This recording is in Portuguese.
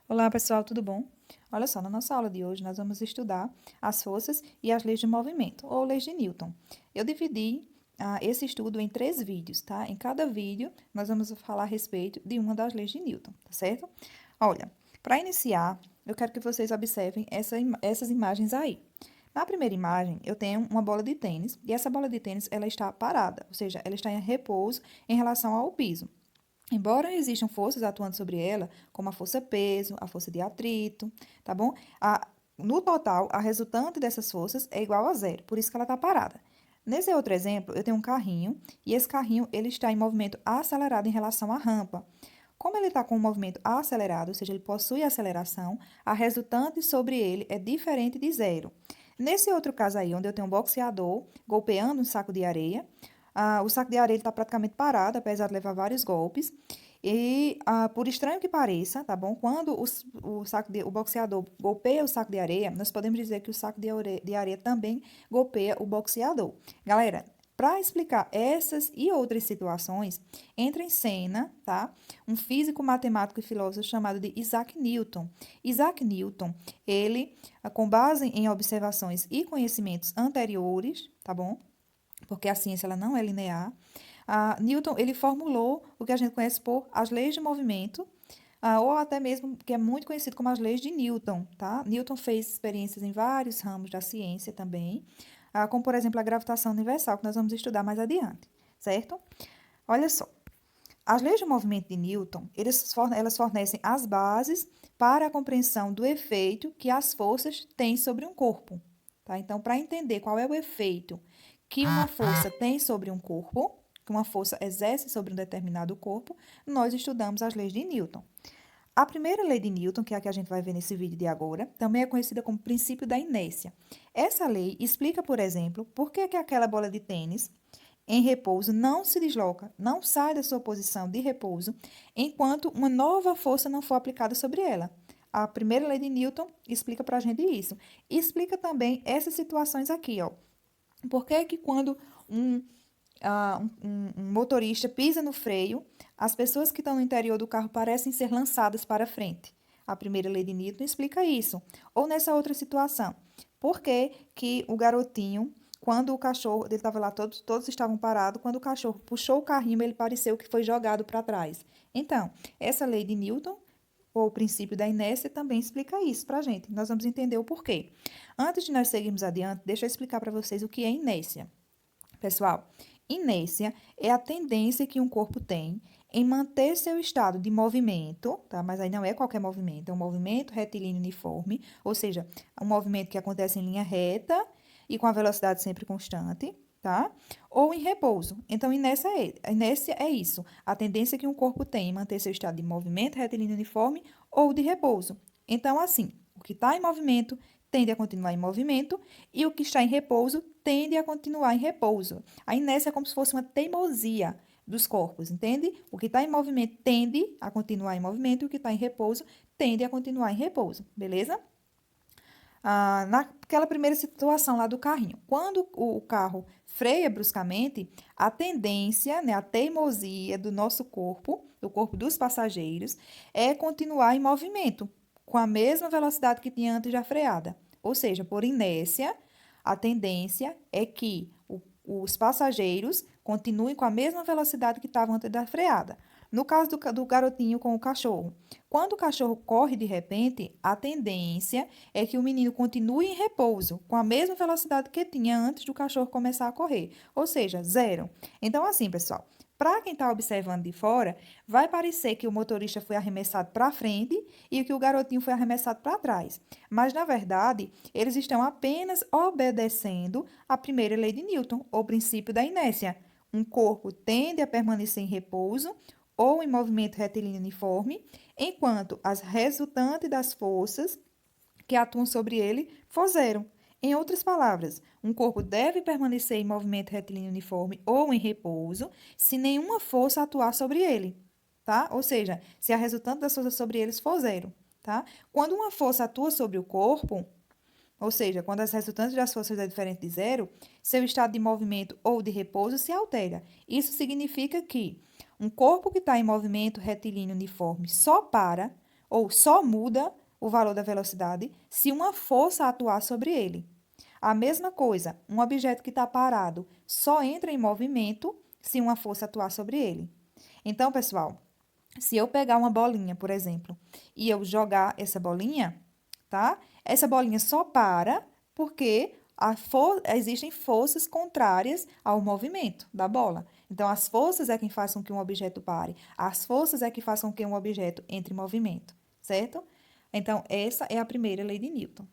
Olá, pessoal, tudo bom? Olha só, na nossa aula de hoje nós vamos estudar as forças e as leis de movimento, ou leis de Newton. Eu dividi esse estudo em 3 vídeos, tá? Em cada vídeo nós vamos falar a respeito de uma das leis de Newton, tá certo? Olha, para iniciar, eu quero que vocês observem essas imagens aí. Na primeira imagem, eu tenho uma bola de tênis, e essa bola de tênis ela está parada, ou seja, ela está em repouso em relação ao piso. Embora existam forças atuando sobre ela, como a força peso, a força de atrito, tá bom? No total, a resultante dessas forças é igual a zero, por isso que ela está parada. Nesse outro exemplo, eu tenho um carrinho, e esse carrinho ele está em movimento acelerado em relação à rampa. Como ele está com um movimento acelerado, ou seja, ele possui aceleração, a resultante sobre ele é diferente de zero. Nesse outro caso aí, onde eu tenho um boxeador golpeando um saco de areia, o saco de areia está praticamente parado, apesar de levar vários golpes. E, por estranho que pareça, tá bom? Quando o boxeador golpeia o saco de areia, nós podemos dizer que o saco de areia também golpeia o boxeador. Galera, para explicar essas e outras situações, entra em cena, tá? Um físico, matemático e filósofo chamado de Isaac Newton. Isaac Newton, ele, com base em observações e conhecimentos anteriores, tá bom? Porque a ciência ela não é linear. Newton ele formulou o que a gente conhece por as leis de movimento, ou até mesmo que é muito conhecido como as leis de Newton, tá? Newton fez experiências em vários ramos da ciência também, como por exemplo a gravitação universal, que nós vamos estudar mais adiante, certo? Olha só, as leis de movimento de Newton, elas fornecem as bases para a compreensão do efeito que as forças têm sobre um corpo, tá? Então, para entender qual é o efeito que uma força tem sobre um corpo, que uma força exerce sobre um determinado corpo, nós estudamos as leis de Newton. A primeira lei de Newton, que é a que a gente vai ver nesse vídeo de agora, também é conhecida como princípio da inércia. Essa lei explica, por exemplo, por que aquela bola de tênis em repouso não se desloca, não sai da sua posição de repouso, enquanto uma nova força não for aplicada sobre ela. A primeira lei de Newton explica para a gente isso. E explica também essas situações aqui, ó. Por que que quando um motorista pisa no freio, as pessoas que estão no interior do carro parecem ser lançadas para frente? A primeira lei de Newton explica isso. Ou nessa outra situação, por que que o garotinho, quando o cachorro, ele estava lá, todos estavam parados, quando o cachorro puxou o carrinho, ele pareceu que foi jogado para trás. Então, essa lei de Newton, ou o princípio da inércia, também explica isso para a gente. Nós vamos entender o porquê. Antes de nós seguirmos adiante, deixa eu explicar para vocês o que é inércia. Pessoal, inércia é a tendência que um corpo tem em manter seu estado de movimento, tá? Mas aí não é qualquer movimento, é um movimento retilíneo uniforme, ou seja, um movimento que acontece em linha reta e com a velocidade sempre constante, tá? Ou em repouso. Então, inércia é isso, a tendência que um corpo tem em manter seu estado de movimento retilíneo uniforme ou de repouso. Então, assim, o que está em movimento tende a continuar em movimento e o que está em repouso tende a continuar em repouso. A inércia é como se fosse uma teimosia dos corpos, entende? O que está em movimento tende a continuar em movimento e o que está em repouso tende a continuar em repouso, beleza? Naquela primeira situação lá do carrinho, quando o carro freia bruscamente, a tendência, né, a teimosia do nosso corpo, do corpo dos passageiros, é continuar em movimento, com a mesma velocidade que tinha antes da freada. Ou seja, por inércia, a tendência é que os passageiros continuem com a mesma velocidade que estavam antes da freada. No caso do garotinho com o cachorro, quando o cachorro corre de repente, a tendência é que o menino continue em repouso, com a mesma velocidade que tinha antes do cachorro começar a correr, ou seja, zero. Então, assim, pessoal, para quem está observando de fora, vai parecer que o motorista foi arremessado para frente e que o garotinho foi arremessado para trás. Mas, na verdade, eles estão apenas obedecendo a primeira lei de Newton, ou princípio da inércia. Um corpo tende a permanecer em repouso ou em movimento retilíneo uniforme, enquanto as resultantes das forças que atuam sobre ele for zero. Em outras palavras, um corpo deve permanecer em movimento retilíneo uniforme ou em repouso se nenhuma força atuar sobre ele, tá? Ou seja, se a resultante das forças sobre eles for zero, tá? Quando uma força atua sobre o corpo, ou seja, quando as resultantes das forças é diferente de zero, seu estado de movimento ou de repouso se altera. Isso significa que um corpo que está em movimento retilíneo uniforme só para, ou só muda o valor da velocidade se uma força atuar sobre ele. A mesma coisa, um objeto que está parado só entra em movimento se uma força atuar sobre ele. Então, pessoal, se eu pegar uma bolinha, por exemplo, e eu jogar essa bolinha, tá? Essa bolinha só para porque existem forças contrárias ao movimento da bola. Então, as forças é que façam que um objeto pare. As forças é que façam que um objeto entre em movimento, certo? Então, essa é a primeira lei de Newton.